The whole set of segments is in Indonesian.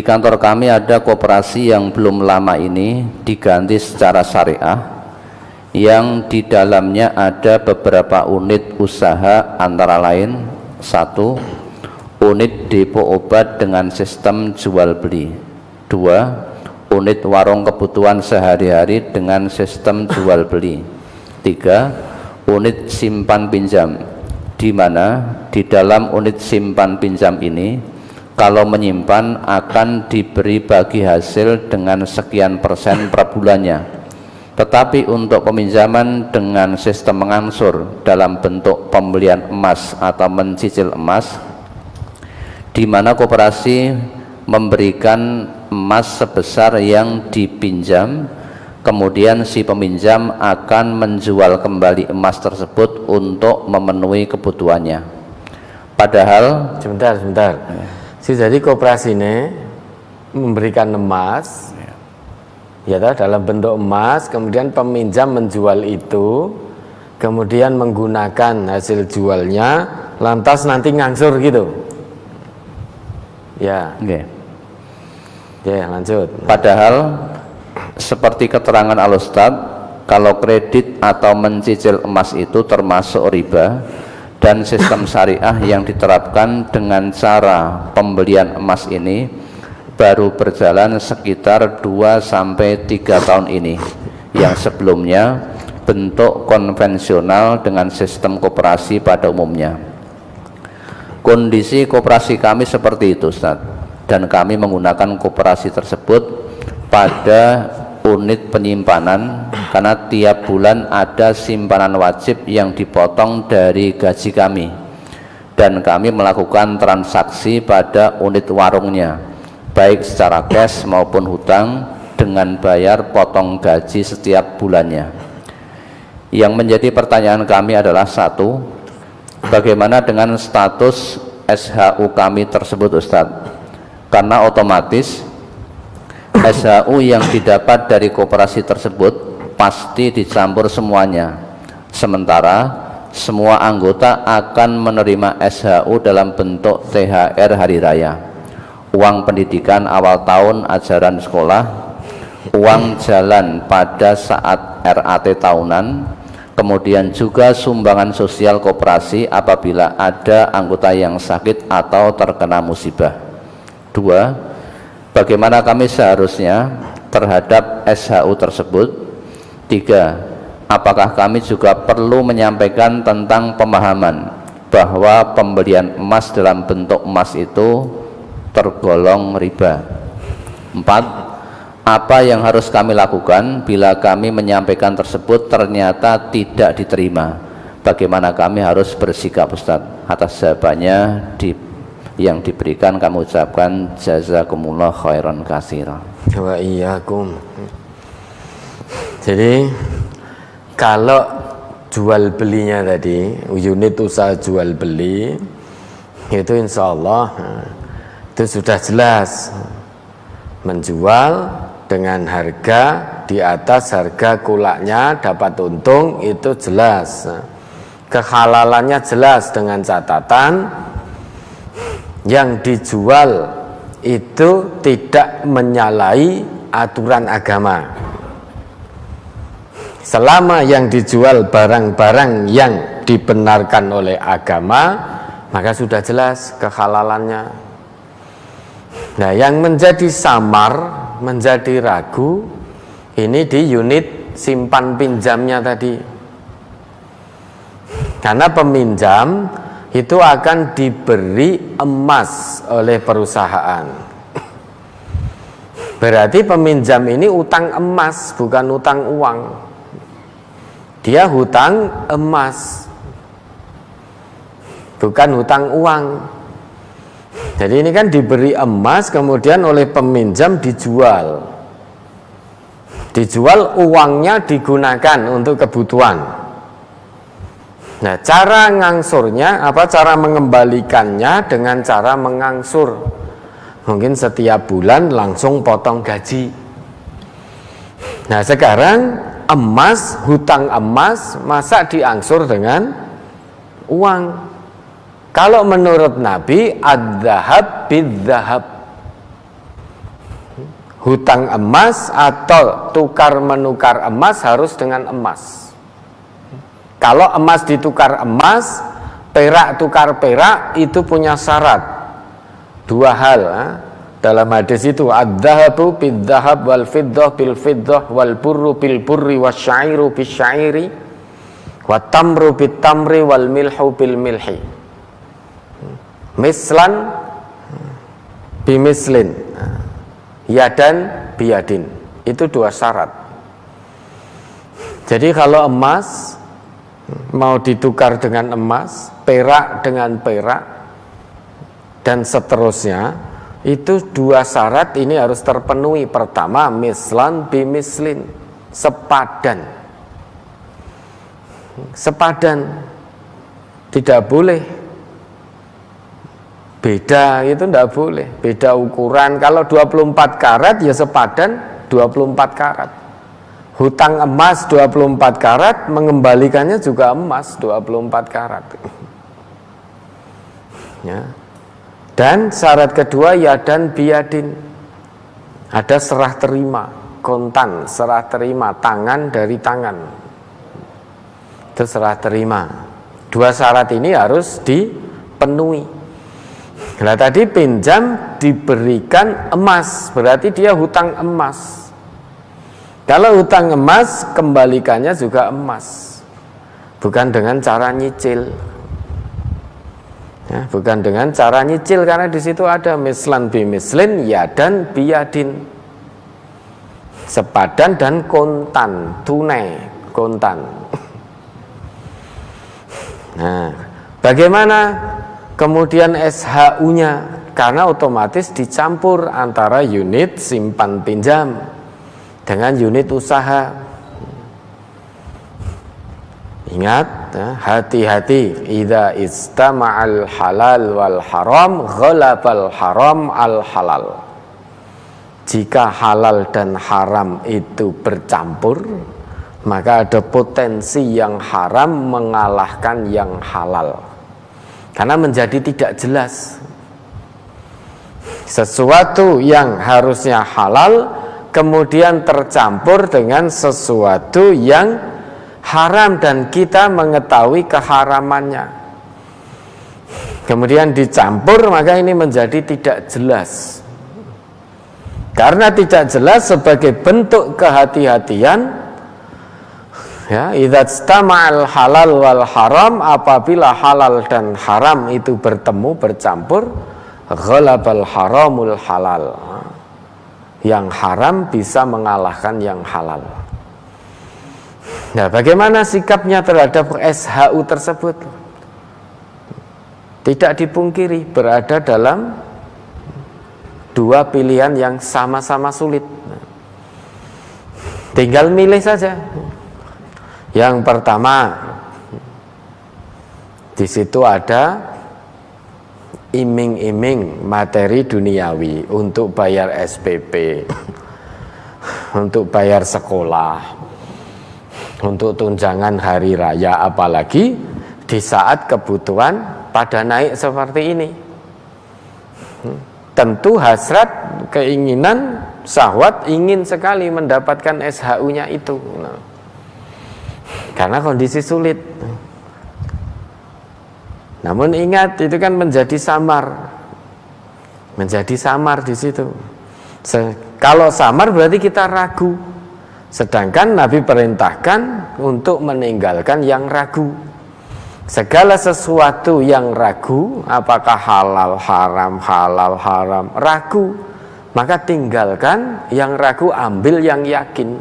kantor kami ada koperasi yang belum lama ini diganti secara syariah, yang di dalamnya ada beberapa unit usaha, antara lain: 1. Unit depo obat dengan sistem jual beli. 2. Unit warung kebutuhan sehari-hari dengan sistem jual beli. 3. Unit simpan pinjam, di mana di dalam unit simpan pinjam ini kalau menyimpan akan diberi bagi hasil dengan sekian persen per bulannya. Tetapi untuk peminjaman dengan sistem mengangsur dalam bentuk pembelian emas atau mencicil emas, di mana koperasi memberikan emas sebesar yang dipinjam, kemudian si peminjam akan menjual kembali emas tersebut untuk memenuhi kebutuhannya. Padahal sebentar. Jadi koperasi ini memberikan emas, ya dalam bentuk emas, kemudian peminjam menjual itu, kemudian menggunakan hasil jualnya, lantas nanti ngangsur gitu. Ya. Ya, lanjut. Padahal seperti keterangan Al-Ustaz, kalau kredit atau mencicil emas itu termasuk riba, dan sistem syariah yang diterapkan dengan cara pembelian emas ini baru berjalan sekitar 2-3 tahun ini, yang sebelumnya bentuk konvensional dengan sistem koperasi pada umumnya. Kondisi koperasi kami seperti itu, Ustaz, dan kami menggunakan koperasi tersebut pada unit penyimpanan karena tiap bulan ada simpanan wajib yang dipotong dari gaji kami, dan kami melakukan transaksi pada unit warungnya baik secara cash maupun hutang dengan bayar potong gaji setiap bulannya. Yang menjadi pertanyaan kami adalah: 1. Bagaimana dengan status SHU kami tersebut, Ustadz? Karena otomatis SHU yang didapat dari koperasi tersebut pasti dicampur semuanya, sementara semua anggota akan menerima SHU dalam bentuk THR hari raya, uang pendidikan awal tahun ajaran sekolah, uang jalan pada saat RAT tahunan, kemudian juga sumbangan sosial koperasi apabila ada anggota yang sakit atau terkena musibah. 2. Bagaimana kami seharusnya terhadap SHU tersebut? 3. Apakah kami juga perlu menyampaikan tentang pemahaman bahwa pembelian emas dalam bentuk emas itu tergolong riba? 4. Apa yang harus kami lakukan bila kami menyampaikan tersebut ternyata tidak diterima? Bagaimana kami harus bersikap, Ustaz? Atas jawabannya yang diberikan kami ucapkan jazakumullah khairan katsira. Wa iyyakum. Jadi kalau jual belinya tadi, unit usaha jual beli itu insya Allah itu sudah jelas, menjual dengan harga di atas harga kulaknya dapat untung, itu jelas, kehalalannya jelas, dengan catatan yang dijual itu tidak menyalahi aturan agama. Selama yang dijual barang-barang yang dibenarkan oleh agama, maka sudah jelas kehalalannya. Nah, yang menjadi samar, menjadi ragu, ini di unit simpan pinjamnya tadi. Karena peminjam itu akan diberi emas oleh perusahaan. Berarti peminjam ini utang emas, bukan utang uang. Dia hutang emas, bukan hutang uang. Jadi ini kan diberi emas, kemudian oleh peminjam dijual. Dijual, uangnya digunakan untuk kebutuhan. Nah, cara ngangsurnya apa? Cara mengembalikannya dengan cara mengangsur. Mungkin setiap bulan langsung potong gaji. Nah, sekarang emas, hutang emas, masa diangsur dengan uang? Kalau menurut Nabi, ad-dhahab bid-dhahab. hutang emas atau tukar menukar emas harus dengan emas. Kalau emas ditukar emas, perak tukar perak, itu punya syarat dua hal. Dalam hadis itu, ad-dhahabu bid-dhahab wal fiddah bil fiddah wal burru bil burri wasyairu bis syairi wat tamru bit tamri wal milhu bil milhi. Mislan bimislin, yadan biyadin. Itu dua syarat. Jadi kalau emas mau ditukar dengan emas, perak dengan perak, dan seterusnya, itu dua syarat ini harus terpenuhi. Pertama, mislan bimislin, sepadan. Sepadan, tidak boleh beda, itu tidak boleh beda ukuran. Kalau 24 karat ya sepadan 24 karat. Hutang emas 24 karat, mengembalikannya juga emas 24 karat. Ya. Dan syarat kedua, yadan biyadin, ada serah terima, kontan, serah terima, tangan dari tangan, itu serah terima. Dua syarat ini harus dipenuhi. Nah tadi pinjam diberikan emas, berarti dia hutang emas. Kalau hutang emas, kembalikannya juga emas, bukan dengan cara nyicil. Ya, bukan dengan cara nyicil, karena di situ ada mislan bimislin, yadan biyadin, sepadan dan kontan, tunai, kontan. Nah, bagaimana kemudian SHU-nya? Karena otomatis dicampur antara unit simpan pinjam dengan unit usaha. Ingat, hati-hati, idza istama'al halal wal haram ghalabal haram al halal. Jika halal dan haram itu bercampur, maka ada potensi yang haram mengalahkan yang halal, karena menjadi tidak jelas. Sesuatu yang harusnya halal kemudian tercampur dengan sesuatu yang haram dan kita mengetahui keharamannya, kemudian dicampur, maka ini menjadi tidak jelas. Karena tidak jelas, sebagai bentuk kehati-hatian, ya, idza istama'al halal wal haram, apabila halal dan haram itu bertemu, bercampur, ghalabal haramul halal, yang haram bisa mengalahkan yang halal. Nah, bagaimana sikapnya terhadap SHU tersebut? Tidak dipungkiri berada dalam dua pilihan yang sama-sama sulit. Tinggal milih saja. Yang pertama, di situ ada iming-iming materi duniawi untuk bayar SPP, untuk bayar sekolah, untuk tunjangan hari raya, apalagi di saat kebutuhan pada naik seperti ini. Tentu hasrat, keinginan, syahwat ingin sekali mendapatkan SHU-nya itu. Karena kondisi sulit. Namun ingat, itu kan menjadi samar. Menjadi samar di situ. Kalau samar berarti kita ragu. Sedangkan Nabi perintahkan untuk meninggalkan yang ragu. Segala sesuatu yang ragu, apakah halal haram, ragu, maka tinggalkan yang ragu, ambil yang yakin.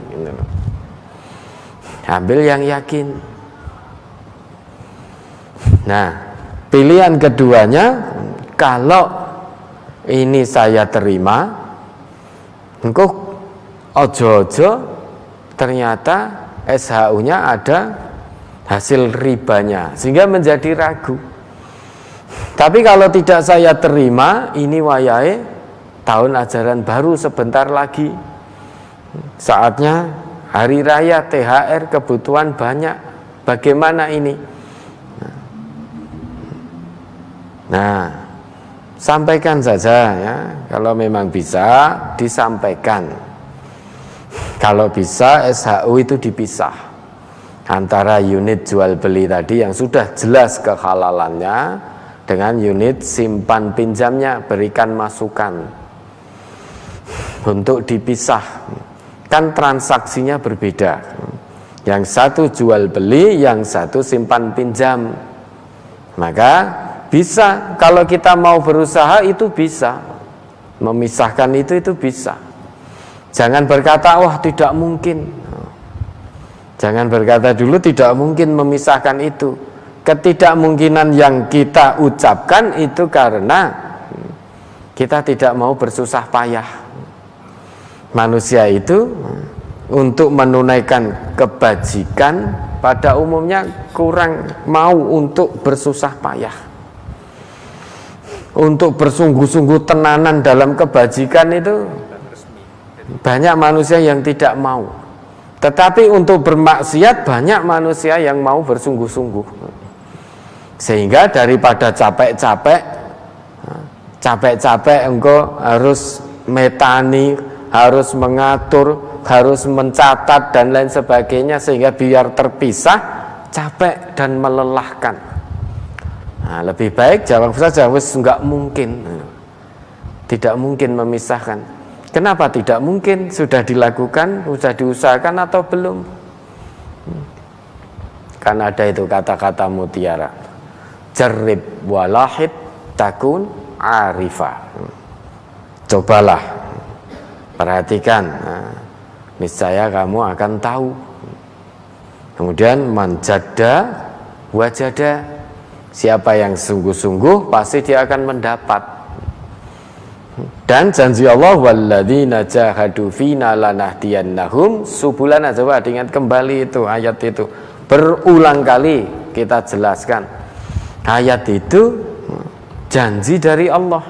Ambil yang yakin. Nah, pilihan keduanya, kalau ini saya terima, engkau ojo-ojo ternyata SHU-nya ada hasil ribanya, sehingga menjadi ragu. Tapi kalau tidak saya terima, ini wayahe tahun ajaran baru sebentar lagi, saatnya hari raya, THR, kebutuhan banyak, bagaimana ini? Nah, sampaikan saja ya. Kalau memang bisa disampaikan. Kalau bisa SHU itu dipisah antara unit jual beli tadi yang sudah jelas kehalalannya dengan unit simpan pinjamnya, berikan masukan untuk dipisah. Kan transaksinya berbeda. Yang satu jual beli, yang satu simpan pinjam. Maka bisa, kalau kita mau berusaha itu bisa. Memisahkan itu bisa. Jangan berkata, wah tidak mungkin. Jangan berkata dulu tidak mungkin memisahkan itu. Ketidakmungkinan yang kita ucapkan itu karena kita tidak mau bersusah payah. Manusia itu untuk menunaikan kebajikan pada umumnya kurang mau untuk bersusah payah. Untuk bersungguh-sungguh tenanan dalam kebajikan itu banyak manusia yang tidak mau. Tetapi untuk bermaksiat banyak manusia yang mau bersungguh-sungguh. Sehingga daripada capek-capek engkau harus metani, harus mengatur, harus mencatat dan lain sebagainya, sehingga biar terpisah capek dan melelahkan. Nah, lebih baik jawab saja, wis enggak mungkin. Tidak mungkin memisahkan. Kenapa tidak mungkin? Sudah dilakukan, sudah diusahakan atau belum? Kan ada itu kata-kata mutiara. Jarrib walahid takun arifah. Cobalah, perhatikan, niscaya kamu akan tahu. Kemudian manjada wajada, siapa yang sungguh-sungguh pasti dia akan mendapat. Dan janji Allah, walladzina jahadu fina lanahdiyannahum subulana. Coba diingat kembali itu ayat itu, berulang kali kita jelaskan. Ayat itu janji dari Allah.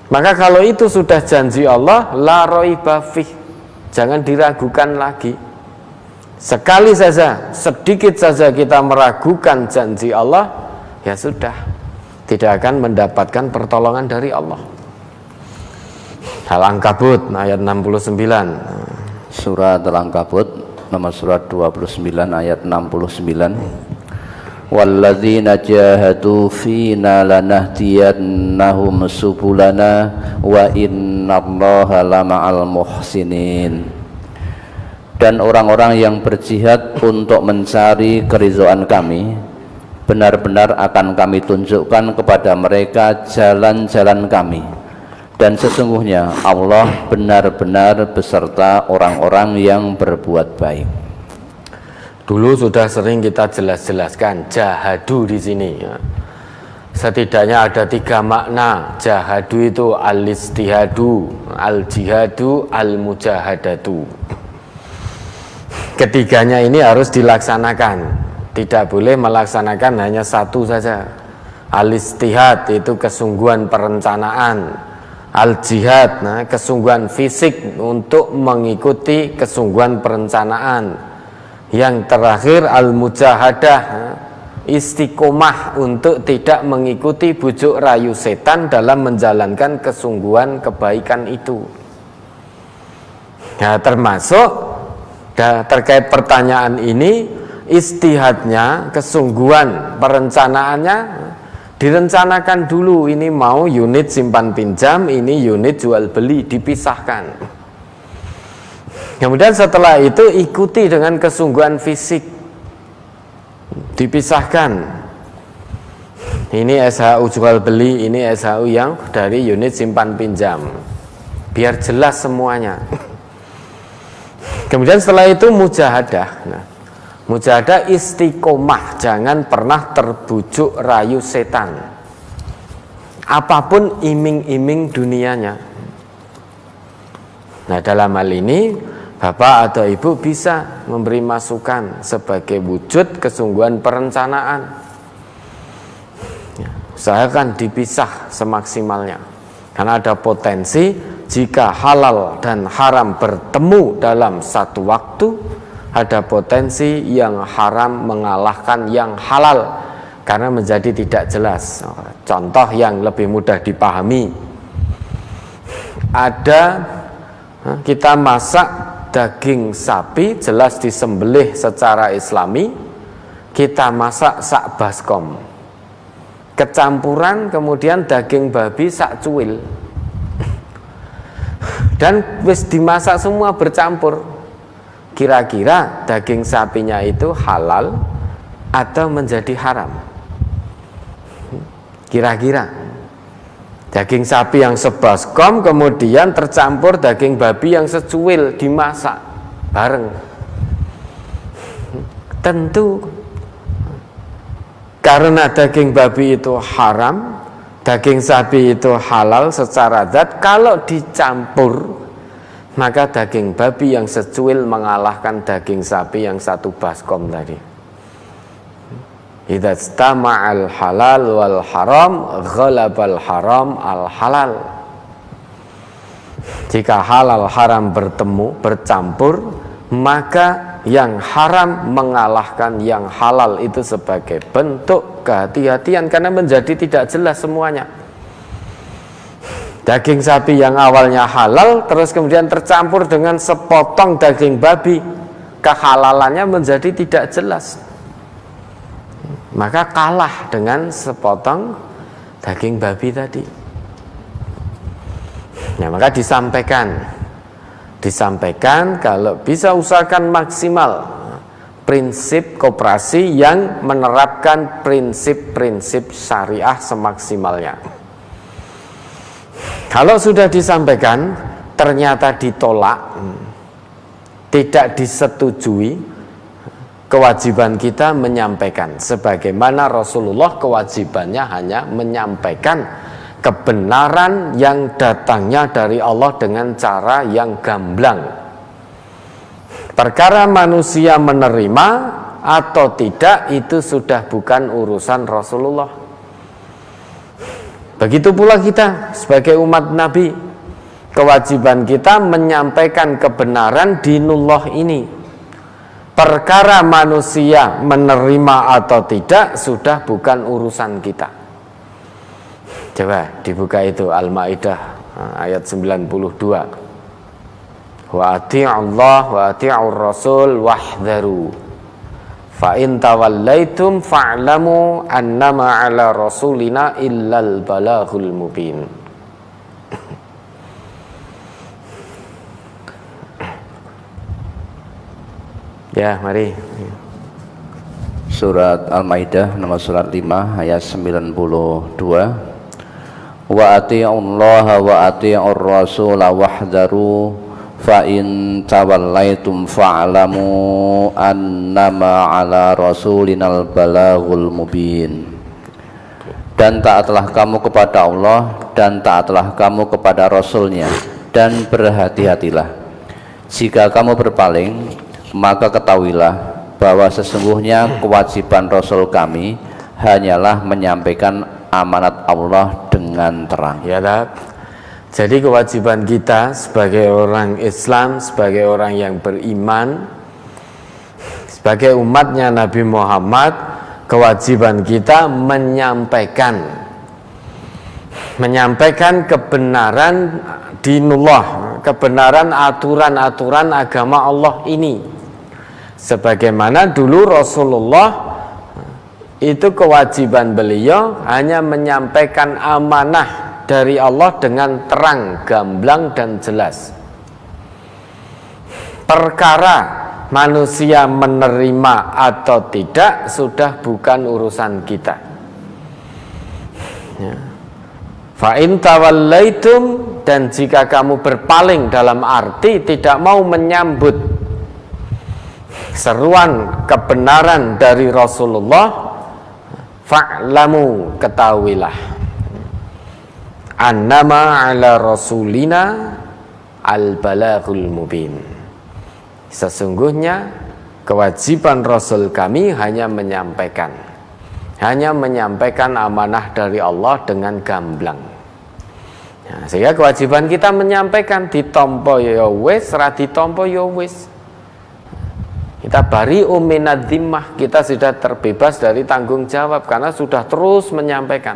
Maka kalau itu sudah janji Allah, la raiba fih, jangan diragukan lagi. Sekali saja, sedikit saja kita meragukan janji Allah, ya sudah, tidak akan mendapatkan pertolongan dari Allah. Al-Ankabut ayat 69. Surat Al-Ankabut nomor surat 29 ayat 69. Walladzina jahadu fina lanahdiyannahum subulana wa innallaha lama'al muhsinin. Dan orang-orang yang berjihad untuk mencari keridhaan kami, benar-benar akan kami tunjukkan kepada mereka jalan-jalan kami, dan sesungguhnya Allah benar-benar beserta orang-orang yang berbuat baik. Dulu sudah sering kita jelaskan jahadu di sini. Ya. Setidaknya ada 3 makna. Jahadu itu al-istihadu, al-jihadu, al-mujahadatu. Ketiganya ini harus dilaksanakan. Tidak boleh melaksanakan hanya satu saja. Al-istihad itu kesungguhan perencanaan. Al-jihad, kesungguhan fisik untuk mengikuti kesungguhan perencanaan. Yang terakhir al-mujahadah, istiqomah untuk tidak mengikuti bujuk rayu setan dalam menjalankan kesungguhan kebaikan itu. Nah, termasuk terkait pertanyaan ini, istihadnya, kesungguhan perencanaannya direncanakan dulu. Ini mau unit simpan pinjam, ini unit jual beli, dipisahkan. Kemudian setelah itu ikuti dengan kesungguhan fisik, dipisahkan. Ini SHU jual beli, ini SHU yang dari unit simpan pinjam, biar jelas semuanya. Kemudian setelah itu mujahadah. Nah, mujahadah istiqomah, jangan pernah terbujuk rayu setan, apapun iming-iming dunianya. Nah, dalam hal ini Bapak atau Ibu bisa memberi masukan sebagai wujud kesungguhan perencanaan. Usahakan dipisah semaksimalnya, karena ada potensi jika halal dan haram bertemu dalam satu waktu, ada potensi yang haram mengalahkan yang halal, karena menjadi tidak jelas. Contoh yang lebih mudah dipahami, ada kita masak daging sapi, jelas disembelih secara islami, kita masak sak baskom, kecampuran kemudian daging babi sak cuil, dan wis dimasak semua bercampur. Kira-kira daging sapinya itu halal atau menjadi haram? Kira-kira daging sapi yang sebaskom kemudian tercampur daging babi yang secuil, dimasak bareng, tentu karena daging babi itu haram, daging sapi itu halal secara zat. Kalau dicampur, maka daging babi yang secuil mengalahkan daging sapi yang satu baskom tadi. Idza istama'al halal wal haram ghalabal haram al halal. Jika halal haram bertemu, bercampur, maka yang haram mengalahkan yang halal. Itu sebagai bentuk kehati-hatian karena menjadi tidak jelas semuanya. Daging sapi yang awalnya halal terus kemudian tercampur dengan sepotong daging babi, kehalalannya menjadi tidak jelas, maka kalah dengan sepotong daging babi tadi. Nah, maka disampaikan kalau bisa usahakan maksimal prinsip koperasi yang menerapkan prinsip-prinsip syariah semaksimalnya. Kalau sudah disampaikan ternyata ditolak, tidak disetujui, kewajiban kita menyampaikan. Sebagaimana Rasulullah kewajibannya hanya menyampaikan kebenaran yang datangnya dari Allah dengan cara yang gamblang. Perkara manusia menerima atau tidak itu sudah bukan urusan Rasulullah. Begitu pula kita sebagai umat Nabi, kewajiban kita menyampaikan kebenaran dinullah ini. Perkara manusia menerima atau tidak sudah bukan urusan kita. Coba dibuka itu Al-Maidah ayat 92. Wa ati'ullah wa ati'ur rasul wahdharu fa in tawallaitum fa'lamu annama 'ala rasulina illal balaghul mubin. Ya, mari. Surat Al-Maidah nomor surat 5 ayat 92. Wa ati'ullaha wa ati'ur rasula wahdharu fa in tawallaitum fa'lamu annama 'ala rasulinal balaghul mubin. Dan taatlah kamu kepada Allah dan taatlah kamu kepada Rasulnya, dan berhati-hatilah. Jika kamu berpaling, maka ketahuilah bahwa sesungguhnya kewajiban Rasul kami hanyalah menyampaikan amanat Allah dengan terang. Ya, jadi kewajiban kita sebagai orang Islam, sebagai orang yang beriman, sebagai umatnya Nabi Muhammad, kewajiban kita menyampaikan kebenaran dinullah, kebenaran aturan-aturan agama Allah ini. Sebagaimana dulu Rasulullah itu kewajiban beliau hanya menyampaikan amanah dari Allah dengan terang, gamblang dan jelas. Perkara manusia menerima atau tidak sudah bukan urusan kita. Ya. Fa in tawallaitum, dan jika kamu berpaling dalam arti tidak mau menyambut seruan kebenaran dari Rasulullah, fa'lamu, ketahuilah, annama 'ala rasulina al-balaghul mubin. Sesungguhnya kewajiban Rasul kami hanya menyampaikan amanah dari Allah dengan gamblang. Nah, sehingga kewajiban kita menyampaikan, ditompo ya wis, ra ditompo ya wis. Kita bari'um minadz zimmah, kita sudah terbebas dari tanggung jawab karena sudah terus menyampaikan.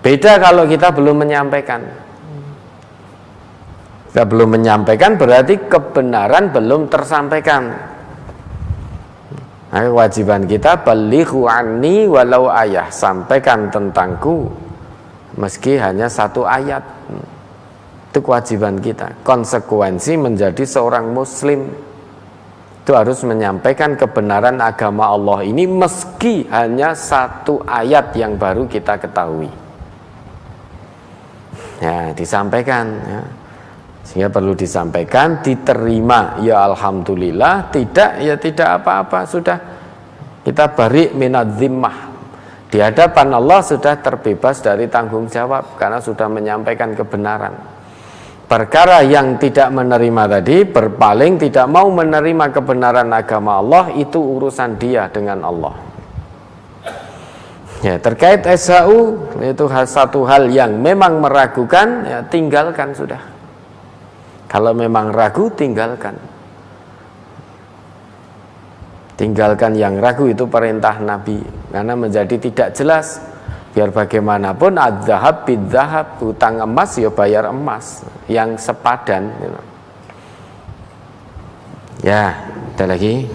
Beda kalau kita belum menyampaikan. Kita belum menyampaikan berarti kebenaran belum tersampaikan. Nah, kewajiban kita balighu anni walau ayah, sampaikan tentangku meski hanya satu ayat. Itu kewajiban kita. Konsekuensi menjadi seorang muslim itu harus menyampaikan kebenaran agama Allah ini meski hanya satu ayat yang baru kita ketahui. Ya, disampaikan ya. Sehingga perlu disampaikan, diterima ya alhamdulillah, tidak ya tidak apa-apa, sudah kita bari minadz zimmah. Di hadapan Allah sudah terbebas dari tanggung jawab karena sudah menyampaikan kebenaran. Perkara yang tidak menerima tadi, berpaling, tidak mau menerima kebenaran agama Allah, itu urusan dia dengan Allah. Ya, terkait SHU itu satu hal yang memang meragukan, ya tinggalkan sudah. Kalau memang ragu, tinggalkan. Tinggalkan yang ragu, itu perintah Nabi. Karena menjadi tidak jelas. Biar bagaimanapun adzahab bidzahab, hutang emas ya bayar emas yang sepadan. Ya, ada lagi.